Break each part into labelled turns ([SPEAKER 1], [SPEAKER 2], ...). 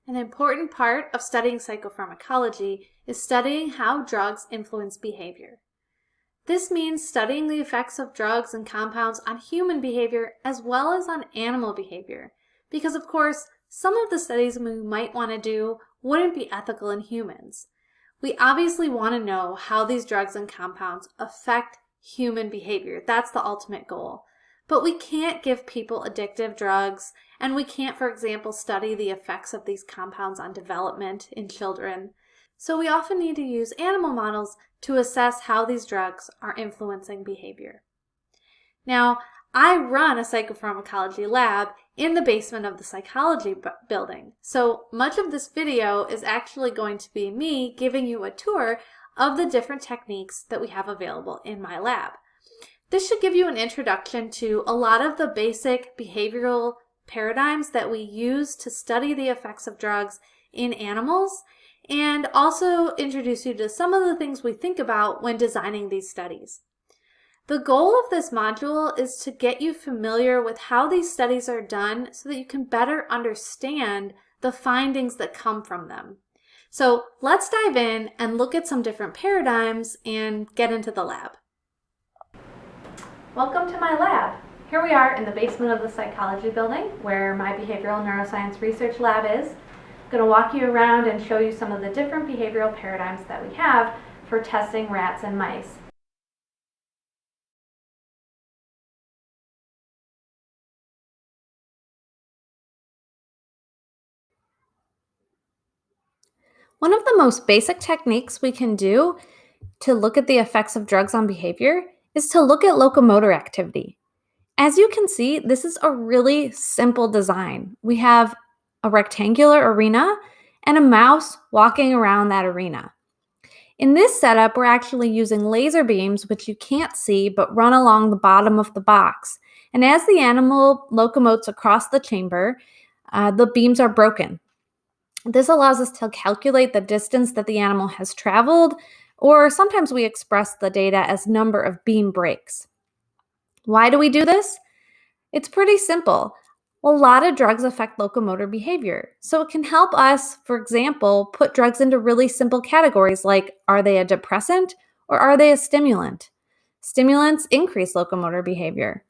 [SPEAKER 1] An important part of studying psychopharmacology is studying how drugs influence behavior. This means studying the effects of drugs and compounds on human behavior as well as on animal behavior, because of course, some of the studies we might want to do wouldn't be ethical in humans. We obviously want to know how these drugs and compounds affect human behavior. That's the ultimate goal. But we can't give people addictive drugs, and we can't, for example, study the effects of these compounds on development in children. So we often need to use animal models to assess how these drugs are influencing behavior. Now, I run a psychopharmacology lab in the basement of the psychology building. So much of this video is actually going to be me giving you a tour of the different techniques that we have available in my lab. This should give you an introduction to a lot of the basic behavioral paradigms that we use to study the effects of drugs in animals, and also introduce you to some of the things we think about when designing these studies. The goal of this module is to get you familiar with how these studies are done so that you can better understand the findings that come from them. So let's dive in and look at some different paradigms and get into the lab. Welcome to my lab. Here we are in the basement of the psychology building where my behavioral neuroscience research lab is. I'm going to walk you around and show you some of the different behavioral paradigms that we have for testing rats and mice. One of the most basic techniques we can do to look at the effects of drugs on behavior is to look at locomotor activity. As you can see, this is a really simple design. We have a rectangular arena and a mouse walking around that arena. In this setup, we're actually using laser beams, which you can't see, but run along the bottom of the box. And as the animal locomotes across the chamber, the beams are broken. This allows us to calculate the distance that the animal has traveled, or sometimes we express the data as number of beam breaks. Why do we do this? It's pretty simple. A lot of drugs affect locomotor behavior, so it can help us, for example, put drugs into really simple categories like, are they a depressant or are they a stimulant? Stimulants increase locomotor behavior.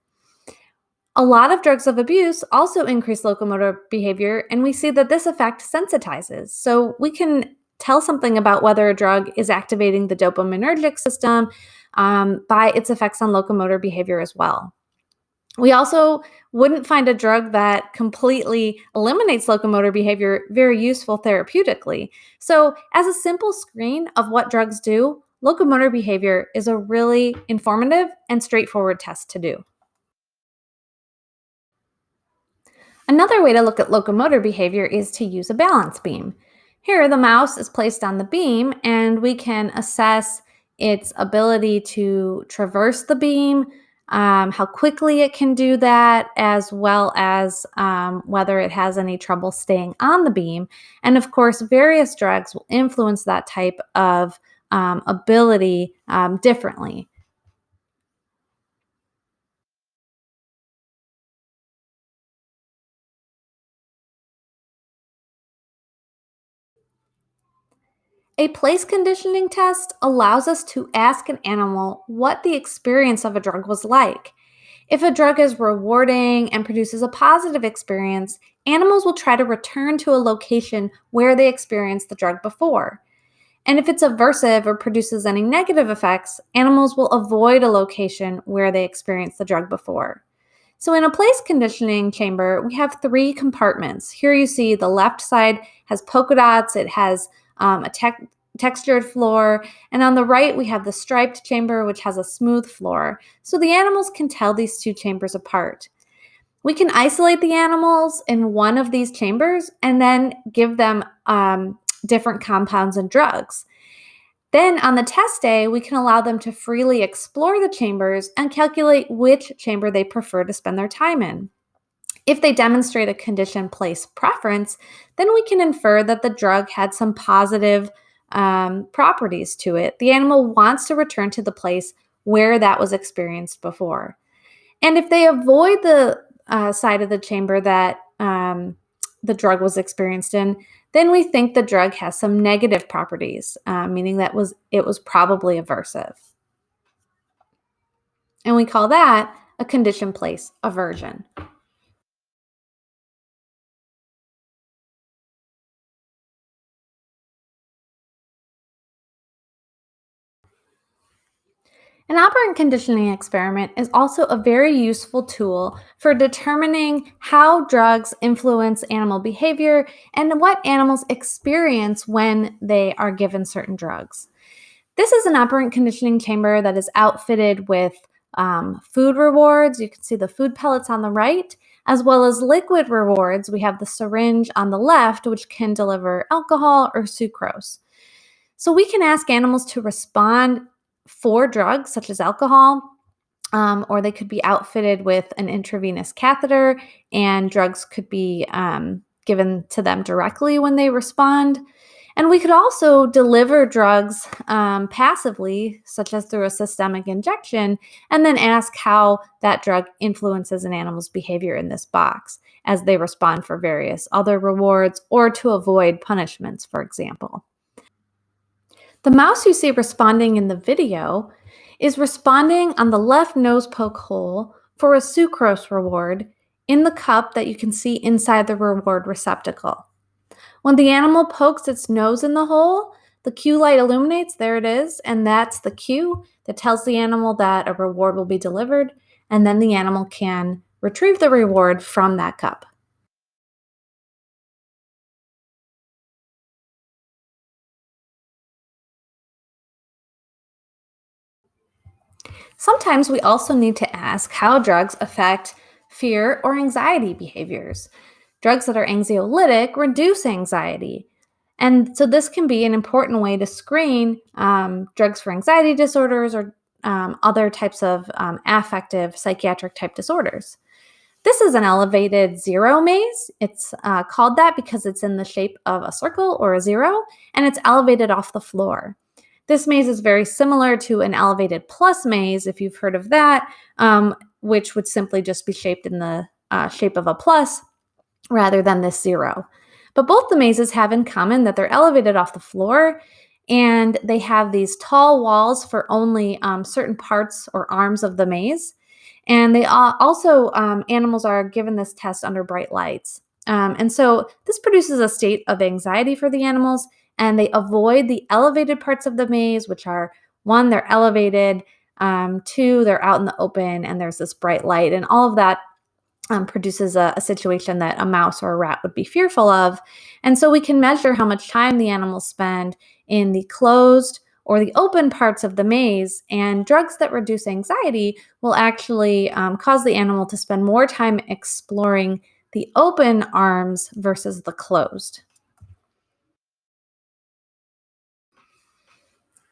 [SPEAKER 1] A lot of drugs of abuse also increase locomotor behavior, and we see that this effect sensitizes. So we can tell something about whether a drug is activating the dopaminergic system by its effects on locomotor behavior as well. We also wouldn't find a drug that completely eliminates locomotor behavior very useful therapeutically. So as a simple screen of what drugs do, locomotor behavior is a really informative and straightforward test to do. Another way to look at locomotor behavior is to use a balance beam. Here, the mouse is placed on the beam, and we can assess its ability to traverse the beam, how quickly it can do that, as well as whether it has any trouble staying on the beam. And of course, various drugs will influence that type of ability differently. A place conditioning test allows us to ask an animal what the experience of a drug was like. If a drug is rewarding and produces a positive experience, animals will try to return to a location where they experienced the drug before. And if it's aversive or produces any negative effects, animals will avoid a location where they experienced the drug before. So in a place conditioning chamber, we have 3 compartments. Here you see the left side has polka dots, it has a textured floor, and on the right we have the striped chamber, which has a smooth floor. So the animals can tell these 2 chambers apart. We can isolate the animals in one of these chambers and then give them different compounds and drugs. Then on the test day, we can allow them to freely explore the chambers and calculate which chamber they prefer to spend their time in. If they demonstrate a condition place preference, then we can infer that the drug had some positive properties to it. The animal wants to return to the place where that was experienced before. And if they avoid the side of the chamber that the drug was experienced in, then we think the drug has some negative properties, meaning that it was probably aversive. And we call that a condition place aversion. An operant conditioning experiment is also a very useful tool for determining how drugs influence animal behavior and what animals experience when they are given certain drugs. This is an operant conditioning chamber that is outfitted with food rewards. You can see the food pellets on the right, as well as liquid rewards. We have the syringe on the left, which can deliver alcohol or sucrose. So we can ask animals to respond for drugs such as alcohol, or they could be outfitted with an intravenous catheter, and drugs could be given to them directly when they respond. And we could also deliver drugs passively, such as through a systemic injection, and then ask how that drug influences an animal's behavior in this box as they respond for various other rewards or to avoid punishments, for example. The mouse you see responding in the video is responding on the left nose poke hole for a sucrose reward in the cup that you can see inside the reward receptacle. When the animal pokes its nose in the hole, the cue light illuminates, there it is, and that's the cue that tells the animal that a reward will be delivered, and then the animal can retrieve the reward from that cup. Sometimes we also need to ask how drugs affect fear or anxiety behaviors. Drugs that are anxiolytic reduce anxiety. And so, this can be an important way to screen drugs for anxiety disorders or other types of affective psychiatric type disorders. This is an elevated zero maze. It's called that because it's in the shape of a circle or a zero, and it's elevated off the floor. This maze is very similar to an elevated plus maze, if you've heard of that, which would simply just be shaped in the shape of a plus rather than this zero. But both the mazes have in common that they're elevated off the floor and they have these tall walls for only certain parts or arms of the maze. And they also, animals are given this test under bright lights. And so this produces a state of anxiety for the animals, and they avoid the elevated parts of the maze, which are one, they're elevated, two, they're out in the open, and there's this bright light. And all of that produces a situation that a mouse or a rat would be fearful of. And so we can measure how much time the animals spend in the closed or the open parts of the maze. And drugs that reduce anxiety will actually cause the animal to spend more time exploring the open arms versus the closed.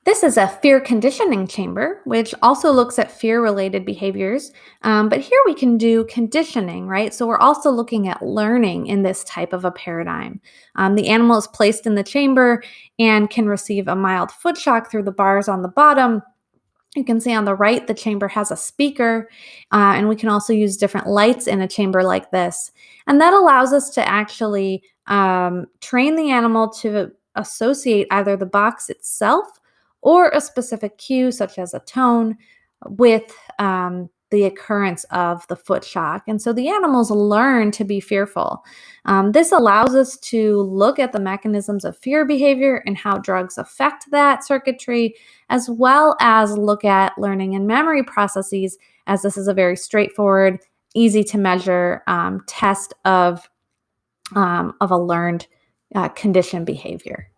[SPEAKER 1] This is a fear conditioning chamber, which also looks at fear related behaviors. But here we can do conditioning, right? So we're also looking at learning in this type of a paradigm. The animal is placed in the chamber and can receive a mild foot shock through the bars on the bottom. You can see on the right, the chamber has a speaker, and we can also use different lights in a chamber like this. And that allows us to actually train the animal to associate either the box itself or a specific cue, such as a tone, with the occurrence of the foot shock. And so the animals learn to be fearful. This allows us to look at the mechanisms of fear behavior and how drugs affect that circuitry, as well as look at learning and memory processes, as this is a very straightforward, easy to measure test of a learned condition behavior.